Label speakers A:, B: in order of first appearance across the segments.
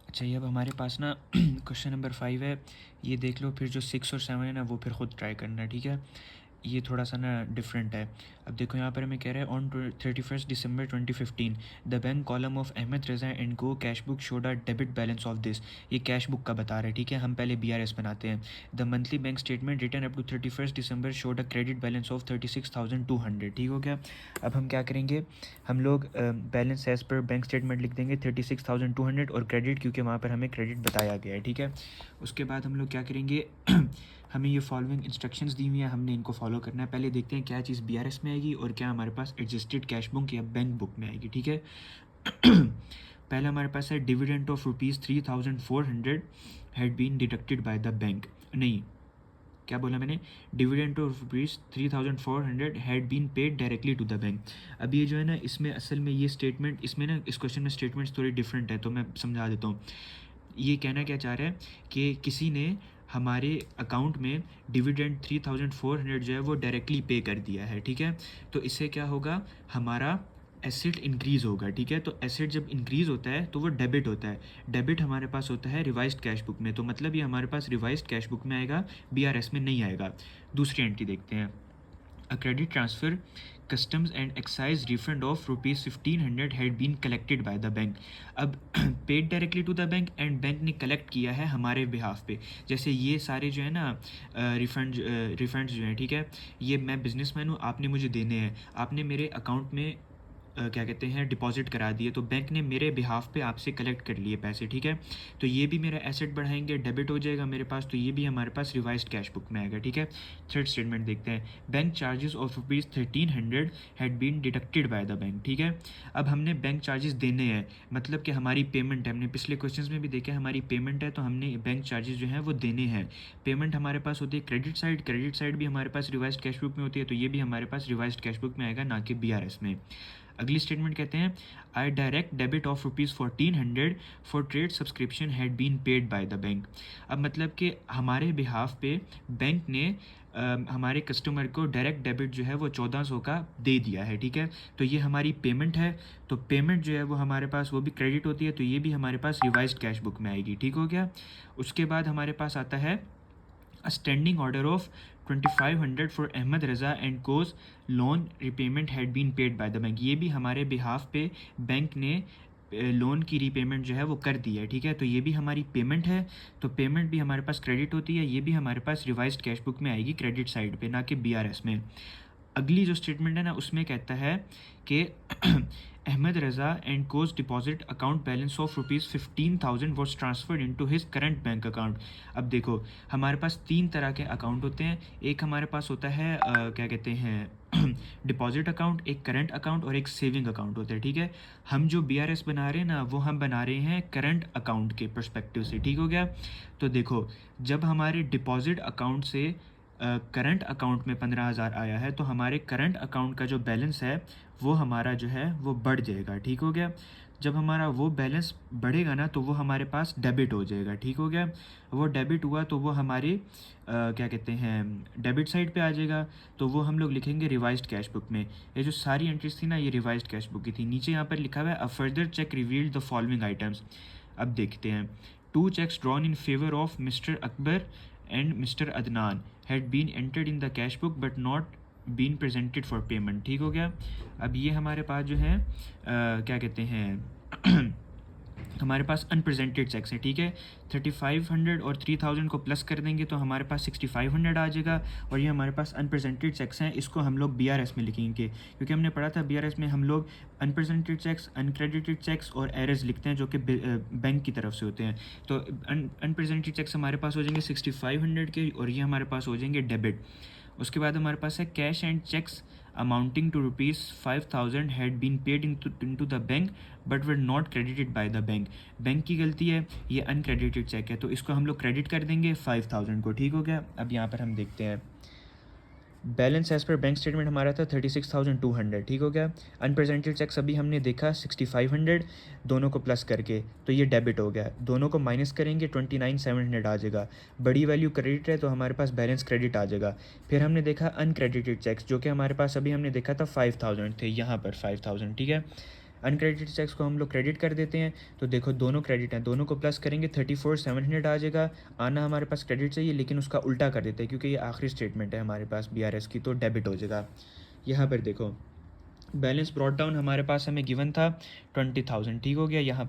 A: अच्छा, ये अब हमारे पास ना क्वेश्चन नंबर 5 है, ये देख लो। फिर जो 6 और 7 है ना, वो फिर ख़ुद ट्राई करना, ठीक है। ये थोड़ा सा ना डिफरेंट है। अब देखो यहाँ पर हमें कह रहा है on 31 December 2015 the bank column of Ahmed Raza and co cash book showed a debit balance of this. ये कैश बुक का बता रहा है, ठीक है। हम पहले BRS बनाते हैं। The monthly bank statement return up to 31 December showed a credit balance of 36,200। ठीक हो गया। अब हम क्या करेंगे, हम लोग balance as per bank statement लिख देंगे 36,200 और क्रेडिट, क्योंकि वहाँ पर हमें क्रेडिट बताया गया है, ठीक है। उसके बाद हम लोग क्या करेंगे हमें ये फॉलोइंग इंस्ट्रक्शंस दी हुई हैं, हमने इनको फॉलो करना है। पहले देखते हैं क्या चीज़ BRS में आएगी और क्या हमारे पास एडजस्टेड कैश बुक या बैंक बुक में आएगी, ठीक है। पहले हमारे पास है dividend of ₹3,400 had been deducted by the bank. नहीं, क्या बोला मैंने, dividend of ₹3,400 had been paid directly to the bank. अब ये जो है ना, इसमें असल में ये स्टेटमेंट, इसमें ना इस क्वेश्चन में स्टेटमेंट्स थोड़ी डिफरेंट है, तो मैं समझा देता हूँ। ये कहना क्या चाह रहा है कि किसी ने हमारे अकाउंट में डिविडेंड 3,400 जो है वो डायरेक्टली पे कर दिया है, ठीक है। तो इससे क्या होगा, हमारा एसेट इंक्रीज़ होगा, ठीक है। तो एसेट जब इंक्रीज़ होता है तो वो डेबिट होता है। डेबिट हमारे पास होता है रिवाइज्ड कैश बुक में, तो मतलब ये हमारे पास रिवाइज्ड कैश बुक में आएगा, BRS में नहीं आएगा। दूसरी एंट्री देखते हैं, a credit transfer customs and excise refund of ₹1,500 had been collected by the bank. अब paid directly to the bank and bank ने कलेक्ट किया है हमारे बिहाफ पे। जैसे ये सारे जो है ना रिफंड्स जो हैं, ठीक है, ये मैं बिजनेसमैन हूँ, आपने मुझे देने हैं, आपने मेरे अकाउंट में क्या कहते हैं डिपॉजिट करा दिए, तो बैंक ने मेरे बिहाफ पे आपसे कलेक्ट कर लिए पैसे, ठीक है। तो ये भी मेरा एसेट बढ़ाएंगे, डेबिट हो जाएगा मेरे पास, तो ये भी हमारे पास रिवाइज्ड कैश बुक में आएगा, ठीक है। थर्ड स्टेटमेंट देखते हैं, bank charges of ₹1,300 had been deducted by the bank, ठीक है। अब हमने बैंक चार्जेस देने हैं, मतलब कि हमारी पेमेंट है, हमने पिछले क्वेश्चन में भी देखा हमारी पेमेंट है, तो हमने बैंक चार्जेस जो हैं वो देने हैं। पेमेंट हमारे पास होती है क्रेडिट साइड भी हमारे पास रिवाइज्ड कैश बुक में होती है, तो ये भी हमारे पास रिवाइज्ड कैश बुक में आएगा, ना कि BRS में। अगली स्टेटमेंट कहते हैं, I direct debit of ₹1,400 for trade subscription had been paid by the bank. अब मतलब कि हमारे बिहाफ पे बैंक ने हमारे कस्टमर को डायरेक्ट डेबिट जो है वो 1,400 का दे दिया है, ठीक है। तो ये हमारी पेमेंट है, तो पेमेंट जो है वो हमारे पास वो भी क्रेडिट होती है, तो ये भी हमारे पास रिवाइज्ड कैश बुक में आएगी, ठीक हो गया। उसके बाद हमारे पास आता है a standing order of 2,500 for Ahmed Raza and co's loan repayment had been paid by the bank. ये भी हमारे बिहाफ पे बैंक ने लोन की रीपेमेंट जो है वो कर दी है, ठीक है। तो ये भी हमारी पेमेंट है, तो पेमेंट भी हमारे पास क्रेडिट होती है, ये भी हमारे पास रिवाइज्ड कैश बुक में आएगी क्रेडिट साइड पे, ना कि BRS में। अगली जो स्टेटमेंट है ना, उसमें कहता है कि Ahmed Raza and co's deposit account balance of ₹15,000 was transferred into his current bank account. अब देखो, हमारे पास 3 तरह के अकाउंट होते हैं। एक हमारे पास होता है क्या कहते हैं डिपॉजिट अकाउंट, एक करंट अकाउंट और एक सेविंग अकाउंट होता है, ठीक है। हम जो BRS बना रहे हैं ना, वो हम बना रहे हैं करंट अकाउंट के पर्सपेक्टिव से, ठीक हो गया। तो देखो, जब हमारे डिपॉजिट अकाउंट से करंट अकाउंट में 15,000 आया है, तो हमारे करंट अकाउंट का जो बैलेंस है वो हमारा जो है वो बढ़ जाएगा, ठीक हो गया। जब हमारा वो बैलेंस बढ़ेगा ना, तो वो हमारे पास डेबिट हो जाएगा, ठीक हो गया। वो डेबिट हुआ तो वो हमारी क्या कहते हैं डेबिट साइड पे आ जाएगा, तो वो हम लोग लिखेंगे रिवाइज्ड कैश बुक में। ये जो सारी एंट्रीज थी ना, ये रिवाइज्ड कैश बुक की थी। नीचे यहाँ पर लिखा हुआ है, a further cheque revealed the following items. अब देखते हैं, 2 cheques drawn in favour of mister Akbar and mister Adnan had been entered in the cash book but not been presented for payment, ठीक हो गया। अब ये हमारे पास जो है क्या कहते हैं हमारे पास अनप्रेजेंटेड चेक्स हैं, ठीक है। 3,500 और 3,000 को प्लस कर देंगे तो हमारे पास 6,500 आ जाएगा, और ये हमारे पास अनप्रेजेंटेड चेक्स हैं, इसको हम लोग BRS में लिखेंगे, क्योंकि हमने पढ़ा था BRS में हम लोग अनप्रेजेंटेड चेक्स, अनक्रेडिटेड चेक्स और एरर्स लिखते हैं, जो कि बैंक की तरफ से होते हैं। तो अनप्रेजेंटेड चेक्स हमारे पास हो जाएंगे 6,500 के, और ये हमारे पास हो जाएंगे डेबिट। उसके बाद हमारे पास है cash and cheques amounting to ₹5,000 had been paid into the bank but were not credited by the bank. Bank की गलती है, ये अनक्रेडिटेड चेक है, तो इसको हम लोग क्रेडिट कर देंगे 5,000 को, ठीक हो गया। अब यहाँ पर हम देखते हैं, balance as per bank statement हमारा था 36,200, ठीक हो गया। अनप्रेजेंटेड चेक्स अभी हमने देखा 6,500, दोनों को प्लस करके तो ये डेबिट हो गया, दोनों को माइनस करेंगे 29,700 आ जाएगा। बड़ी वैल्यू क्रेडिट है तो हमारे पास बैलेंस क्रेडिट आ जाएगा। फिर हमने देखा अनक्रेडिटेड चेक्स, जो कि हमारे पास अभी हमने देखा था 5,000 थे, यहाँ पर 5,000, ठीक है। अनक्रेडिटेड चेक्स को हम लोग क्रेडिट कर देते हैं, तो देखो दोनों क्रेडिट हैं, दोनों को प्लस करेंगे 34,700 आ जाएगा। आना हमारे पास क्रेडिट चाहिए लेकिन उसका उल्टा कर देते हैं क्योंकि ये आखिरी स्टेटमेंट है हमारे पास BRS की, तो डेबिट हो जाएगा। यहाँ पर देखो बैलेंस ब्रॉट डाउन हमारे पास हमें गिवन था 20,000, ठीक हो गया। यहाँ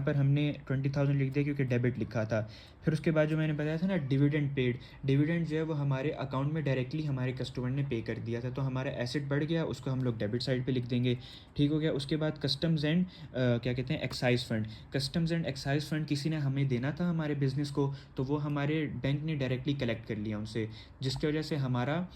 A: पर हमने 20,000 लिख दिया क्योंकि डेबिट लिखा था। फिर उसके बाद जो मैंने बताया था ना डिविडेंड पेड, डिविडेंड जो है वो हमारे अकाउंट में डायरेक्टली हमारे कस्टमर ने पे कर दिया था, तो हमारा एसेट बढ़ गया, उसको हम लोग डेबिट साइड पे लिख देंगे, ठीक हो गया। उसके बाद कस्टम्स एंड क्या कहते हैं excise fund, customs and excise fund किसी ने हमें देना था हमारे बिज़नेस को, तो वो हमारे बैंक ने डायरेक्टली कलेक्ट कर लिया उनसे, जिसकी वजह से हमारा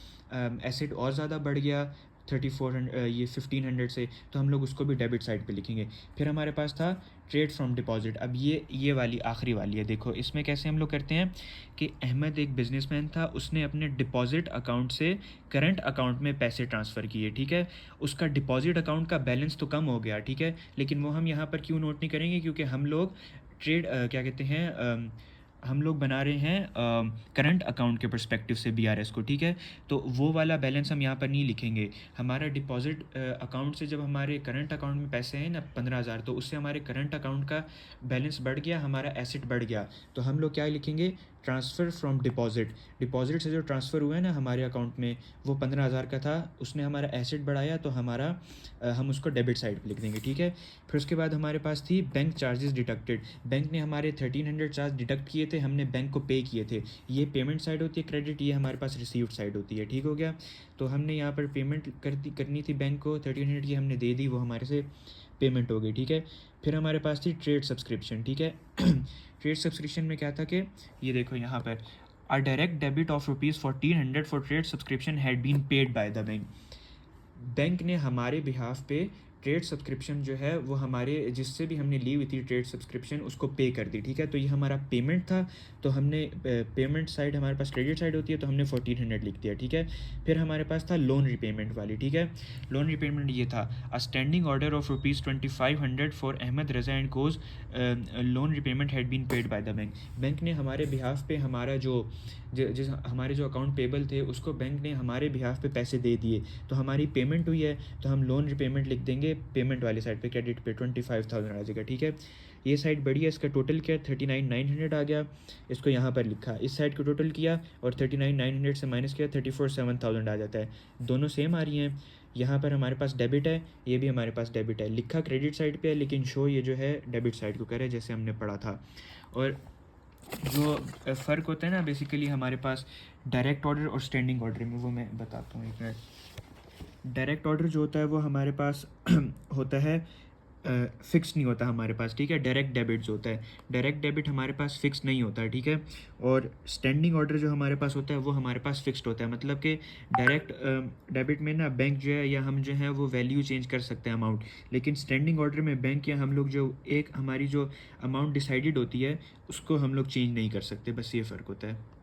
A: एसेट और ज़्यादा बढ़ गया 3400 ये 1500 से, तो हम लोग उसको भी डेबिट साइड पे लिखेंगे। फिर हमारे पास था ट्रेड फ्रॉम डिपॉजिट। अब ये वाली आखिरी वाली है, देखो इसमें कैसे हम लोग करते हैं कि अहमद एक बिजनेसमैन था, उसने अपने डिपॉजिट अकाउंट से करंट अकाउंट में पैसे ट्रांसफ़र किए, ठीक है। उसका डिपॉजिट अकाउंट का बैलेंस तो कम हो गया, ठीक है, लेकिन वो हम यहाँ पर क्यों नोट नहीं करेंगे, क्योंकि हम लोग ट्रेड क्या कहते हैं हम लोग बना रहे हैं करंट अकाउंट के पर्सपेक्टिव से BRS को, ठीक है। तो वो वाला बैलेंस हम यहाँ पर नहीं लिखेंगे। हमारा डिपॉजिट अकाउंट से जब हमारे करंट अकाउंट में पैसे हैं ना 15,000, तो उससे हमारे करंट अकाउंट का बैलेंस बढ़ गया, हमारा एसेट बढ़ गया, तो हम लोग क्या लिखेंगे, ट्रांसफ़र फ्रॉम डिपॉजिट, डिपॉजिट से जो ट्रांसफ़र हुआ है ना हमारे अकाउंट में वो 15,000 का था, उसने हमारा एसेट बढ़ाया, तो हमारा हम उसको डेबिट साइड पे लिख देंगे, ठीक है। फिर उसके बाद हमारे पास थी बैंक चार्जेस डिडक्टेड, बैंक ने हमारे 1300 चार्ज डिडक्ट किए थे, हमने बैंक को पे किए थे, ये पेमेंट साइड होती है क्रेडिट, ये हमारे पास रिसीव्ड साइड होती है, ठीक हो गया। तो हमने यहाँ पर पेमेंट करनी थी बैंक को 1300 की, हमने दे दी, वो हमारे से पेमेंट हो गई, ठीक है। फिर हमारे पास थी ट्रेड सब्सक्रिप्शन, ठीक है। ट्रेड सब्सक्रिप्शन में क्या था कि ये देखो यहाँ पर a direct debit of ₹1400 for trade subscription had been paid by the bank, bank ने हमारे बिहाफ पे ट्रेड सब्सक्रिप्शन जो है वो हमारे जिससे भी हमने ली हुई थी ट्रेड सब्सक्रिप्शन उसको पे कर दी, ठीक है। तो ये हमारा पेमेंट था, तो हमने पेमेंट साइड हमारे पास क्रेडिट साइड होती है, तो हमने 1400 लिख दिया, ठीक है। फिर हमारे पास था लोन रिपेमेंट वाली, ठीक है। लोन रिपेमेंट ये था a standing order of ₹2500 for Ahmed Raza and co's, loan repayment had been paid by the bank, bank ने हमारे बिहाफ पे हमारा जिस हमारे जो अकाउंट पेबल थे उसको बैंक ने हमारे बिहाफ पे पैसे दे दिए, तो हमारी पेमेंट हुई है, तो हम लोन रिपेमेंट लिख देंगे पेमेंट वाली साइड पे, क्रेडिट पे 25,000 आ जाएगा, ठीक है। ये साइड बढ़िया, इसका टोटल क्या 39,900 आ गया, इसको यहाँ पर लिखा, इस साइड को टोटल किया और 39,900 से माइनस किया 34,700 आ जाता है, दोनों सेम आ रही हैं। यहाँ पर हमारे पास डेबिट है, ये भी हमारे पास डेबिट है, लिखा क्रेडिट साइड पे है लेकिन शो ये जो है डेबिट साइड को करे जैसे हमने पढ़ा था। और जो फ़र्क होता है ना बेसिकली हमारे पास डायरेक्ट ऑर्डर और स्टैंडिंग ऑर्डर में, वो मैं बताता हूँ एक मिनट। डायरेक्ट ऑर्डर जो होता है वो हमारे पास होता है फ़िक्स नहीं होता हमारे पास, ठीक है। डायरेक्ट डेबिट जो होता है, डायरेक्ट डेबिट हमारे पास फ़िक्स नहीं होता है, ठीक है। और स्टैंडिंग ऑर्डर जो हमारे पास होता है वो हमारे पास फ़िक्स्ड होता है, मतलब कि डायरेक्ट डेबिट में ना बैंक जो है या हम जो है वो वैल्यू चेंज कर सकते हैं अमाउंट, लेकिन स्टैंडिंग ऑर्डर में बैंक या हम लोग जो एक हमारी जो अमाउंट डिसाइडेड होती है उसको हम लोग चेंज नहीं कर सकते, बस ये फ़र्क होता है।